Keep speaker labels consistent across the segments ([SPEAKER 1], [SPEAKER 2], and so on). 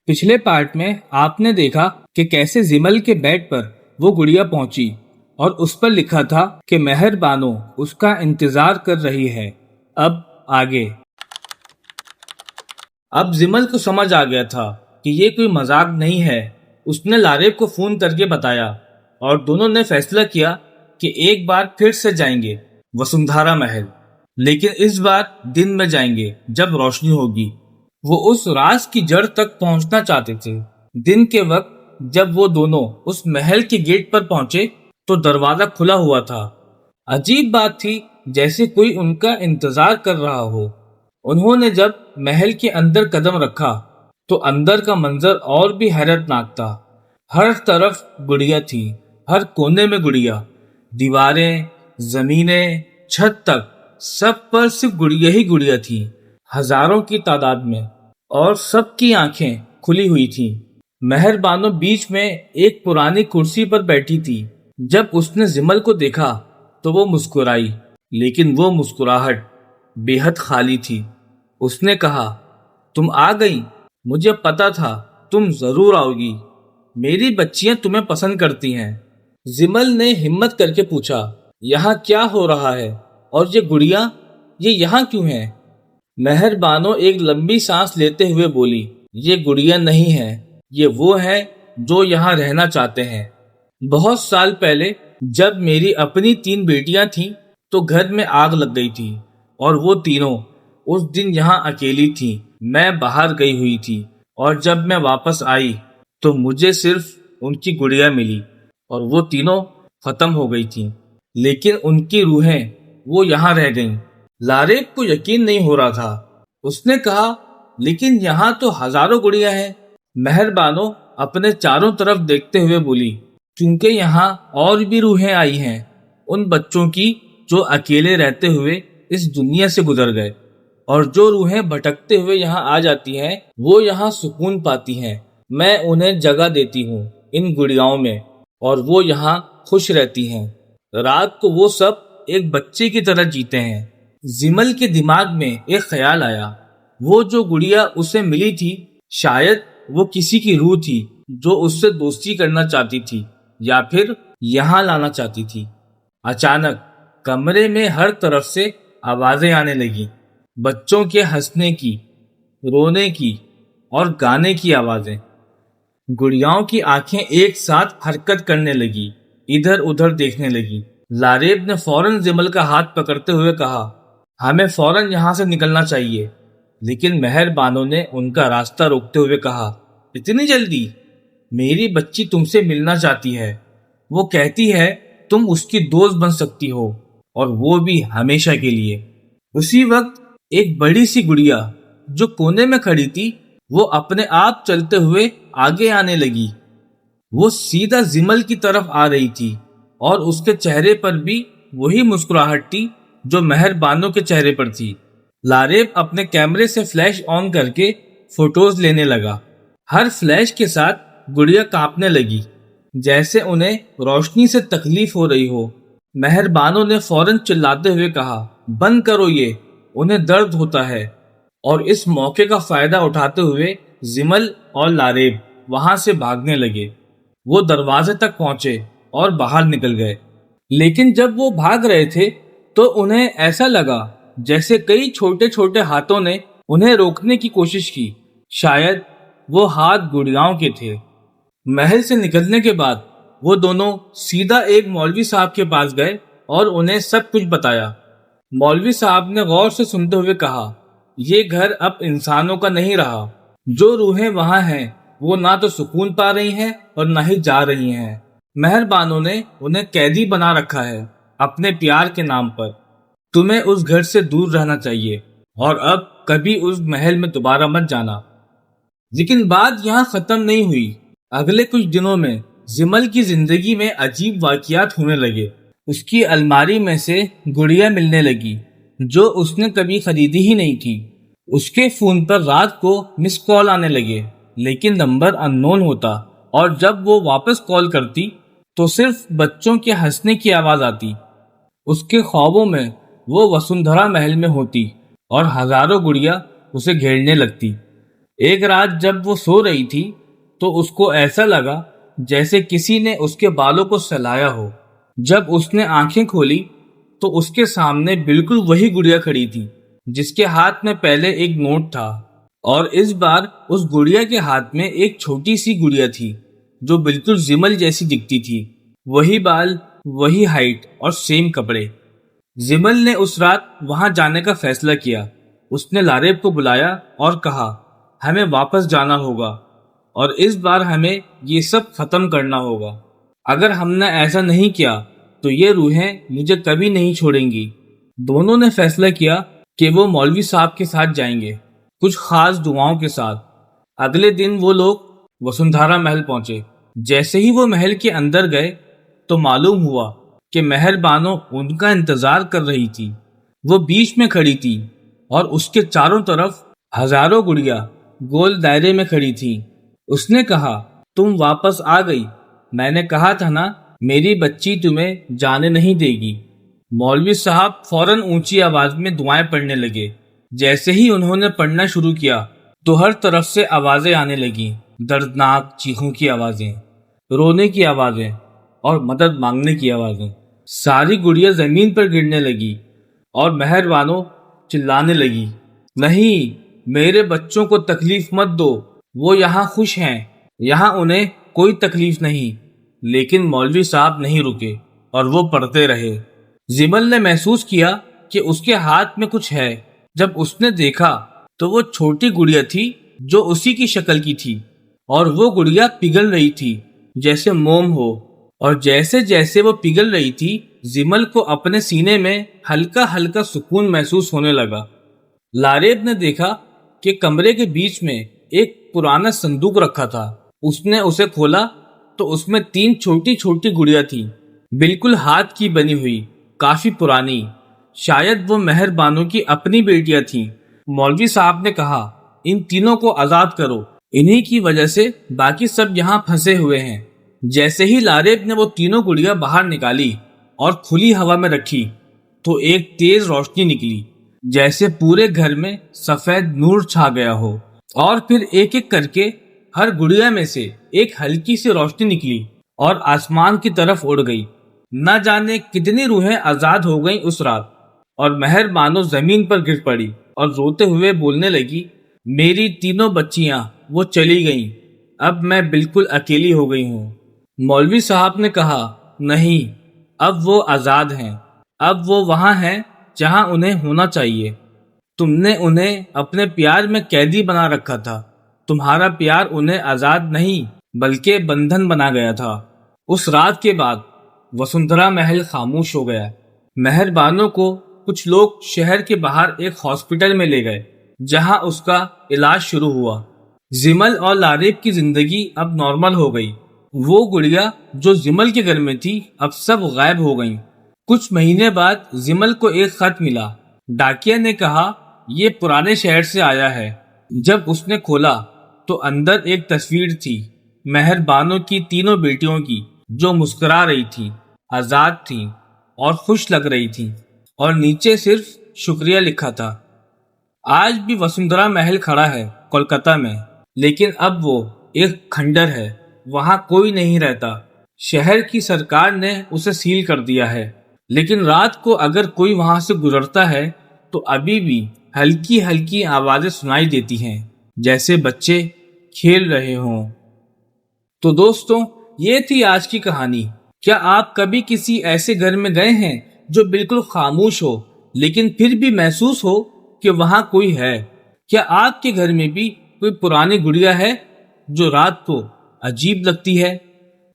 [SPEAKER 1] پچھلے پارٹ میں آپ نے دیکھا کہ کیسے زمل کے بیڈ پر وہ گڑیا پہنچی اور اس پر لکھا تھا کہ مہر بانو اس کا انتظار کر رہی ہے۔ اب آگے۔ اب زمل کو سمجھ آ گیا تھا کہ یہ کوئی مذاق نہیں ہے۔ اس نے لاریب کو فون کر کے بتایا اور دونوں نے فیصلہ کیا کہ ایک بار پھر سے جائیں گے وسندھرا محل، لیکن اس بار دن میں جائیں گے جب روشنی ہوگی۔ وہ اس راز کی جڑ تک پہنچنا چاہتے تھے۔ دن کے وقت جب وہ دونوں اس محل کے گیٹ پر پہنچے تو دروازہ کھلا ہوا تھا۔ عجیب بات تھی، جیسے کوئی ان کا انتظار کر رہا ہو۔ انہوں نے جب محل کے اندر قدم رکھا تو اندر کا منظر اور بھی حیرت ناک تھا۔ ہر طرف گڑیا تھی، ہر کونے میں گڑیا، دیواریں، زمینیں، چھت تک، سب پر صرف گڑیا ہی گڑیا تھی، ہزاروں کی تعداد میں، اور سب کی آنکھیں کھلی ہوئی تھی۔ مہر بانو بیچ میں ایک پرانی کرسی پر بیٹھی تھی۔ جب اس نے زمل کو دیکھا تو وہ مسکرائی، لیکن وہ مسکراہٹ بے حد خالی تھی۔ اس نے کہا، تم آ گئی، مجھے پتا تھا تم ضرور آؤ گی، میری بچیاں تمہیں پسند کرتی ہیں۔ زمل نے ہمت کر کے پوچھا، یہاں کیا ہو رہا ہے اور یہ گڑیا یہ یہاں کیوں ہے؟ مہر بانو ایک لمبی سانس لیتے ہوئے بولی، یہ گڑیا نہیں ہے، یہ وہ ہے جو یہاں رہنا چاہتے ہیں۔ بہت سال پہلے جب میری اپنی 3 بیٹیاں تھیں تو گھر میں آگ لگ گئی تھی اور وہ تینوں اس دن یہاں اکیلی تھیں۔ میں باہر گئی ہوئی تھی اور جب میں واپس آئی تو مجھے صرف ان کی گڑیا ملی اور وہ تینوں ختم ہو گئی تھیں، لیکن ان کی روحیں وہ یہاں رہ گئیں۔ لاریب کو یقین نہیں ہو رہا تھا۔ اس نے کہا، لیکن یہاں تو ہزاروں گڑیا ہیں۔ مہر بانو اپنے چاروں طرف دیکھتے ہوئے بولی، کیونکہ یہاں اور بھی روحیں آئی ہیں، ان بچوں کی جو اکیلے رہتے ہوئے اس دنیا سے گزر گئے، اور جو روحیں بھٹکتے ہوئے یہاں آ جاتی ہیں وہ یہاں سکون پاتی ہیں۔ میں انہیں جگہ دیتی ہوں ان گڑیاؤں میں اور وہ یہاں خوش رہتی ہیں۔ رات کو وہ سب ایک بچے کی طرح جیتے ہیں۔ زمل کے دماغ میں ایک خیال آیا، وہ جو گڑیا اسے ملی تھی شاید وہ کسی کی روح تھی جو اس سے دوستی کرنا چاہتی تھی یا پھر یہاں لانا چاہتی تھی۔ اچانک کمرے میں ہر طرف سے آوازیں آنے لگی، بچوں کے ہنسنے کی، رونے کی اور گانے کی آوازیں۔ گڑیاؤں کی آنکھیں ایک ساتھ حرکت کرنے لگی، ادھر ادھر دیکھنے لگی۔ لاریب نے فوراً زمل کا ہاتھ پکڑتے ہوئے کہا، ہمیں فوراً یہاں سے نکلنا چاہیے، لیکن مہر بانو نے ان کا راستہ روکتے ہوئے کہا، اتنی جلدی؟ میری بچی تم سے ملنا چاہتی ہے، وہ کہتی ہے تم اس کی دوست بن سکتی ہو، اور وہ بھی ہمیشہ کے لیے۔ اسی وقت ایک بڑی سی گڑیا جو کونے میں کھڑی تھی وہ اپنے آپ چلتے ہوئے آگے آنے لگی۔ وہ سیدھا زمل کی طرف آ رہی تھی اور اس کے چہرے پر بھی وہی مسکراہٹ تھی جو مہر بانو کے چہرے پر تھی۔ لاریب اپنے کیمرے سے فلیش آن کر کے فوٹوز لینے لگا۔ ہر فلیش کے ساتھ گڑیا کانپنے لگی، جیسے انہیں روشنی سے تکلیف ہو رہی ہو۔ مہر بانو نے فوراً چلاتے ہوئے کہا، بند کرو، یہ انہیں درد ہوتا ہے۔ اور اس موقع کا فائدہ اٹھاتے ہوئے زمل اور لاریب وہاں سے بھاگنے لگے۔ وہ دروازے تک پہنچے اور باہر نکل گئے، لیکن جب وہ بھاگ رہے تھے تو انہیں ایسا لگا جیسے کئی چھوٹے چھوٹے ہاتھوں نے انہیں روکنے کی کوشش کی۔ شاید وہ ہاتھ گڑیاؤں کے تھے۔ محل سے نکلنے کے بعد وہ دونوں سیدھا ایک مولوی صاحب کے پاس گئے اور انہیں سب کچھ بتایا۔ مولوی صاحب نے غور سے سنتے ہوئے کہا، یہ گھر اب انسانوں کا نہیں رہا، جو روحیں وہاں ہیں وہ نہ تو سکون پا رہی ہیں اور نہ ہی جا رہی ہیں۔ مہر بانو نے انہیں قیدی بنا رکھا ہے اپنے پیار کے نام پر۔ تمہیں اس گھر سے دور رہنا چاہیے اور اب کبھی اس محل میں دوبارہ مت جانا۔ لیکن بات یہاں ختم نہیں ہوئی۔ اگلے کچھ دنوں میں زمل کی زندگی میں عجیب واقعات ہونے لگے۔ اس کی الماری میں سے گڑیا ملنے لگی جو اس نے کبھی خریدی ہی نہیں تھی۔ اس کے فون پر رات کو مس کال آنے لگے، لیکن نمبر ان نون ہوتا، اور جب وہ واپس کال کرتی تو صرف بچوں کے ہنسنے کی آواز آتی۔ اس کے خوابوں میں وہ وسندھرا محل میں ہوتی اور ہزاروں گڑیا اسے گھیرنے لگتی۔ ایک رات جب وہ سو رہی تھی تو اس کو ایسا لگا جیسے کسی نے اس کے بالوں کو سلایا ہو۔ جب اس نے آنکھیں کھولی تو اس کے سامنے بالکل وہی گڑیا کھڑی تھی جس کے ہاتھ میں پہلے ایک نوٹ تھا، اور اس بار اس گڑیا کے ہاتھ میں ایک چھوٹی سی گڑیا تھی جو بالکل زمل جیسی دکھتی تھی۔ وہی بال، وہی ہائٹ اور سیم کپڑے۔ زمل نے اس رات وہاں جانے کا فیصلہ کیا۔ اس نے لاریب کو بلایا اور کہا، ہمیں واپس جانا ہوگا اور اس بار ہمیں یہ سب ختم کرنا ہوگا۔ اگر ہم نے ایسا نہیں کیا تو یہ روحیں مجھے کبھی نہیں چھوڑیں گی۔ دونوں نے فیصلہ کیا کہ وہ مولوی صاحب کے ساتھ جائیں گے، کچھ خاص دعاؤں کے ساتھ۔ اگلے دن وہ لوگ وسندھرا محل پہنچے۔ جیسے ہی وہ محل کے اندر گئے تو معلوم ہوا کہ مہر بانو ان کا انتظار کر رہی تھی۔ وہ بیچ میں کھڑی تھی اور اس کے چاروں طرف ہزاروں گڑیا گول دائرے میں کھڑی تھی۔ اس نے کہا، تم واپس آ گئی، میں نے کہا تھا نا میری بچی تمہیں جانے نہیں دے گی۔ مولوی صاحب فوراً اونچی آواز میں دعائیں پڑھنے لگے۔ جیسے ہی انہوں نے پڑھنا شروع کیا تو ہر طرف سے آوازیں آنے لگیں، دردناک چیخوں کی آوازیں، رونے کی آوازیں اور مدد مانگنے کی آوازیں۔ ساری گڑیا زمین پر گرنے لگی اور مہر بانو چلانے لگی، نہیں، میرے بچوں کو تکلیف مت دو، وہ یہاں خوش ہیں، یہاں انہیں کوئی تکلیف نہیں۔ لیکن مولوی صاحب نہیں رکے اور وہ پڑھتے رہے۔ زمل نے محسوس کیا کہ اس کے ہاتھ میں کچھ ہے۔ جب اس نے دیکھا تو وہ چھوٹی گڑیا تھی جو اسی کی شکل کی تھی، اور وہ گڑیا پگھل رہی تھی جیسے موم ہو، اور جیسے جیسے وہ پگھل رہی تھی زمل کو اپنے سینے میں ہلکا ہلکا سکون محسوس ہونے لگا۔ لاریب نے دیکھا کہ کمرے کے بیچ میں ایک پرانا صندوق رکھا تھا۔ اس نے اسے کھولا تو اس میں 3 چھوٹی چھوٹی گڑیا تھی، بالکل ہاتھ کی بنی ہوئی، کافی پرانی، شاید وہ مہر بانو کی اپنی بیٹیاں تھیں۔ مولوی صاحب نے کہا، ان تینوں کو آزاد کرو، انہی کی وجہ سے باقی سب یہاں پھنسے ہوئے ہیں۔ جیسے ہی لاریب نے وہ تینوں گڑیا باہر نکالی اور کھلی ہوا میں رکھی تو ایک تیز روشنی نکلی، جیسے پورے گھر میں سفید نور چھا گیا ہو، اور پھر ایک ایک کر کے ہر گڑیا میں سے ایک ہلکی سی روشنی نکلی اور آسمان کی طرف اڑ گئی۔ نہ جانے کتنی روحیں آزاد ہو گئیں اس رات، اور مہر بانو زمین پر گر پڑی اور روتے ہوئے بولنے لگی، میری تینوں بچیاں وہ چلی گئیں، اب میں بالکل اکیلی ہو گئی ہوں۔ مولوی صاحب نے کہا، نہیں، اب وہ آزاد ہیں، اب وہ وہاں ہیں جہاں انہیں ہونا چاہیے۔ تم نے انہیں اپنے پیار میں قیدی بنا رکھا تھا، تمہارا پیار انہیں آزاد نہیں بلکہ بندھن بنا گیا تھا۔ اس رات کے بعد وسندھرا محل خاموش ہو گیا۔ مہر بانو کو کچھ لوگ شہر کے باہر ایک ہاسپٹل میں لے گئے جہاں اس کا علاج شروع ہوا۔ زمل اور لاریب کی زندگی اب نارمل ہو گئی۔ وہ گڑیا جو زمل کے گھر میں تھی اب سب غائب ہو گئیں۔ کچھ مہینے بعد زمل کو ایک خط ملا۔ ڈاکیا نے کہا، یہ پرانے شہر سے آیا ہے۔ جب اس نے کھولا تو اندر ایک تصویر تھی، مہر بانو کی تینوں بیٹیوں کی، جو مسکرا رہی تھی، آزاد تھیں اور خوش لگ رہی تھیں، اور نیچے صرف شکریہ لکھا تھا۔ آج بھی وسندھرا محل کھڑا ہے کولکتہ میں، لیکن اب وہ ایک کھنڈر ہے، وہاں کوئی نہیں رہتا۔ شہر کی سرکار نے اسے سیل کر دیا ہے، لیکن رات کو اگر کوئی وہاں سے گزرتا ہے تو ابھی بھی ہلکی ہلکی آوازیں سنائی دیتی ہیں، جیسے بچے کھیل رہے ہوں۔ تو دوستوں، یہ تھی آج کی کہانی۔ کیا آپ کبھی کسی ایسے گھر میں گئے ہیں جو بالکل خاموش ہو لیکن پھر بھی محسوس ہو کہ وہاں کوئی ہے؟ کیا آپ کے گھر میں بھی کوئی پرانی گڑیا ہے جو رات کو عجیب لگتی ہے؟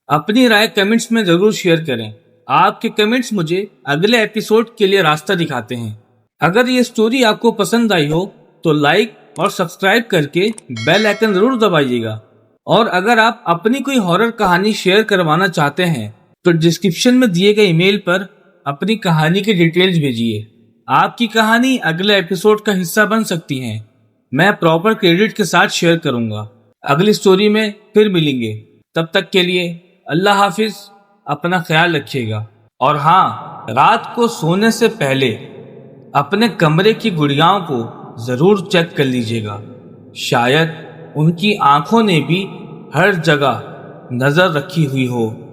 [SPEAKER 1] اپنی رائے کمنٹس میں ضرور شیئر کریں۔ آپ کے کمنٹس مجھے اگلے ایپیسوڈ کے لیے راستہ دکھاتے ہیں۔ اگر یہ سٹوری آپ کو پسند آئی ہو تو لائک اور سبسکرائب کر کے بیل آئیکن ضرور دبائیے گا۔ اور اگر آپ اپنی کوئی ہارر کہانی شیئر کروانا چاہتے ہیں تو ڈسکرپشن میں دیے گئے ای میل پر اپنی کہانی کی ڈیٹیلز بھیجیے۔ آپ کی کہانی اگلے ایپیسوڈ کا حصہ بن سکتی ہیں۔ میں پراپر کریڈٹ کے ساتھ شیئر کروں گا۔ اگلی سٹوری میں پھر ملیں گے، تب تک کے لیے اللہ حافظ، اپنا خیال رکھیے گا۔ اور ہاں، رات کو سونے سے پہلے اپنے کمرے کی گڑیاؤں کو ضرور چیک کر لیجیے گا، شاید ان کی آنکھوں نے بھی ہر جگہ نظر رکھی ہوئی ہو۔